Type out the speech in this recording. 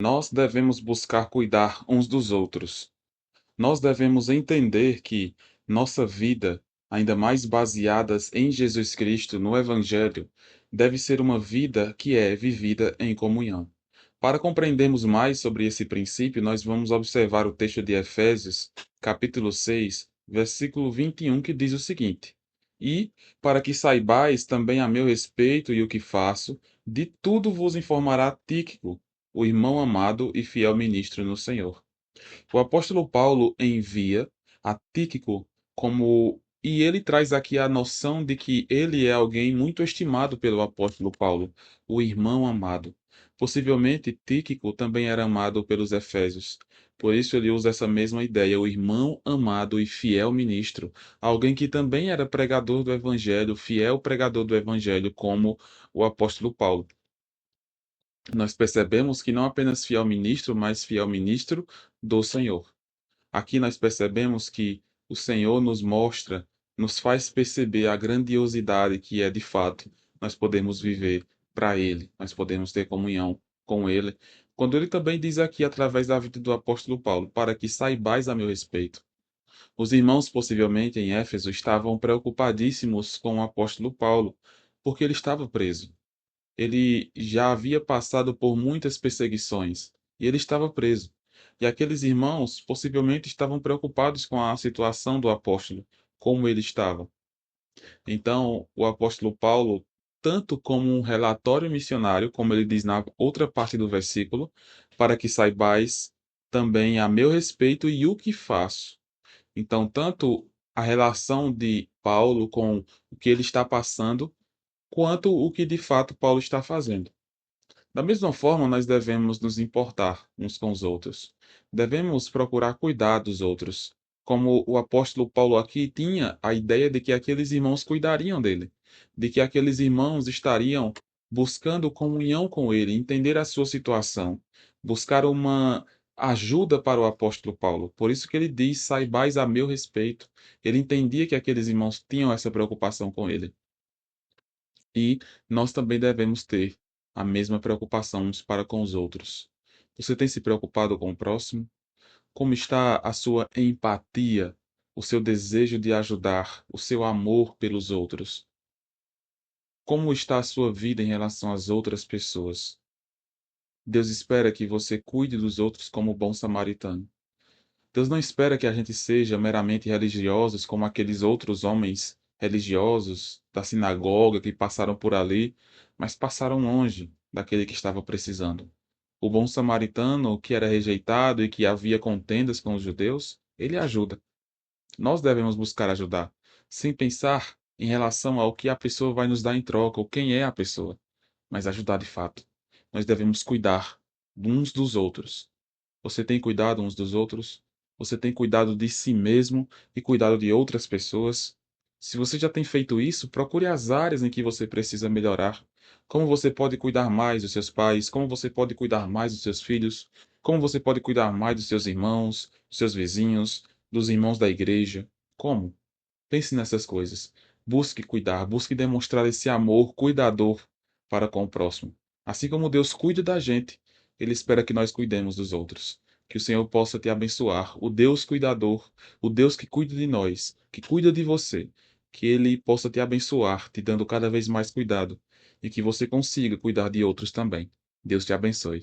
Nós devemos buscar cuidar uns dos outros. Nós devemos entender que nossa vida, ainda mais baseadas em Jesus Cristo, no Evangelho, deve ser uma vida que é vivida em comunhão. Para compreendermos mais sobre esse princípio, nós vamos observar o texto de Efésios, capítulo 6, versículo 21, que diz o seguinte: E, para que saibais também a meu respeito e o que faço, de tudo vos informará Tíquico, o irmão amado e fiel ministro no Senhor. O apóstolo Paulo envia a Tíquico e ele traz aqui a noção de que ele é alguém muito estimado pelo apóstolo Paulo, o irmão amado. Possivelmente Tíquico também era amado pelos efésios. Por isso ele usa essa mesma ideia, o irmão amado e fiel ministro, alguém que também era pregador do evangelho, fiel pregador do evangelho, como o apóstolo Paulo. Nós percebemos que não apenas fiel ministro, mas fiel ministro do Senhor. Aqui nós percebemos que o Senhor nos mostra, nos faz perceber a grandiosidade que é de fato nós podemos viver para Ele, nós podemos ter comunhão com Ele. Quando ele também diz aqui, através da vida do apóstolo Paulo, para que saibais a meu respeito. Os irmãos, possivelmente em Éfeso, estavam preocupadíssimos com o apóstolo Paulo, porque ele estava preso. Ele já havia passado por muitas perseguições e ele estava preso. E aqueles irmãos possivelmente estavam preocupados com a situação do apóstolo, como ele estava. Então, o apóstolo Paulo, tanto como um relatório missionário, como ele diz na outra parte do versículo, para que saibais também a meu respeito e o que faço. Então, tanto a relação de Paulo com o que ele está passando, quanto o que de fato Paulo está fazendo. Da mesma forma, nós devemos nos importar uns com os outros. Devemos procurar cuidar dos outros. Como o apóstolo Paulo aqui tinha a ideia de que aqueles irmãos cuidariam dele, de que aqueles irmãos estariam buscando comunhão com ele, entender a sua situação, buscar uma ajuda para o apóstolo Paulo. Por isso que ele diz: saibais a meu respeito. Ele entendia que aqueles irmãos tinham essa preocupação com ele. E nós também devemos ter a mesma preocupação uns para com os outros. Você tem se preocupado com o próximo? Como está a sua empatia, o seu desejo de ajudar, o seu amor pelos outros? Como está a sua vida em relação às outras pessoas? Deus espera que você cuide dos outros como bom samaritano. Deus não espera que a gente seja meramente religiosos como aqueles outros homens religiosos da sinagoga que passaram por ali, mas passaram longe daquele que estava precisando. O bom samaritano, que era rejeitado e que havia contendas com os judeus, ele ajuda. Nós devemos buscar ajudar, sem pensar em relação ao que a pessoa vai nos dar em troca ou quem é a pessoa, mas ajudar de fato. Nós devemos cuidar uns dos outros. Você tem cuidado uns dos outros? Você tem cuidado de si mesmo e cuidado de outras pessoas? Se você já tem feito isso, procure as áreas em que você precisa melhorar. Como você pode cuidar mais dos seus pais? Como você pode cuidar mais dos seus filhos? Como você pode cuidar mais dos seus irmãos, dos seus vizinhos, dos irmãos da igreja? Como? Pense nessas coisas. Busque cuidar, busque demonstrar esse amor cuidador para com o próximo. Assim como Deus cuida da gente, Ele espera que nós cuidemos dos outros. Que o Senhor possa te abençoar, o Deus cuidador, o Deus que cuida de nós, que cuida de você. Que Ele possa te abençoar, te dando cada vez mais cuidado, e que você consiga cuidar de outros também. Deus te abençoe.